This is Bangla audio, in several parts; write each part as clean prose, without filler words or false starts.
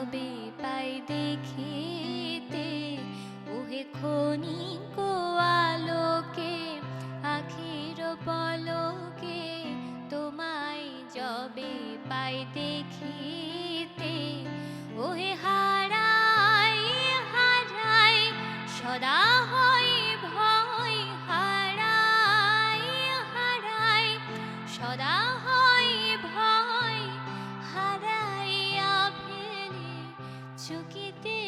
যবে পাই দেখিতে, ওহে ক্ষণিক আলোকে আখির পলকে, তোমায় যবে পাই দেখিতে, ওহে হারাই হারাই সদা হয় ভয়, হারাই হারাই সদা হয় ভয়, হারাইয়া ফেলে চকিতে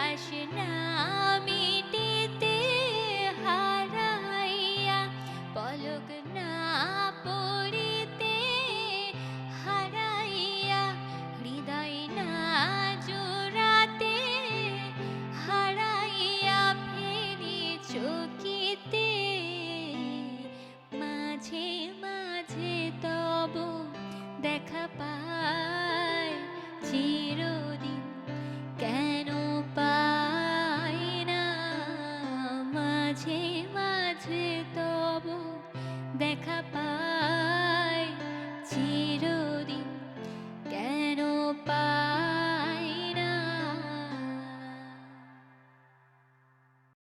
আসে না মিটিতে, হারাইয়া পলক না পড়িতে, হারাইয়া হৃদয় না জোড়াতে, হারাইয়া ফেরি চকিতে, মাঝে মাঝে তব দেখা পাই চিরদিন, কেন পাই না মাঝে মাঝে তব দেখা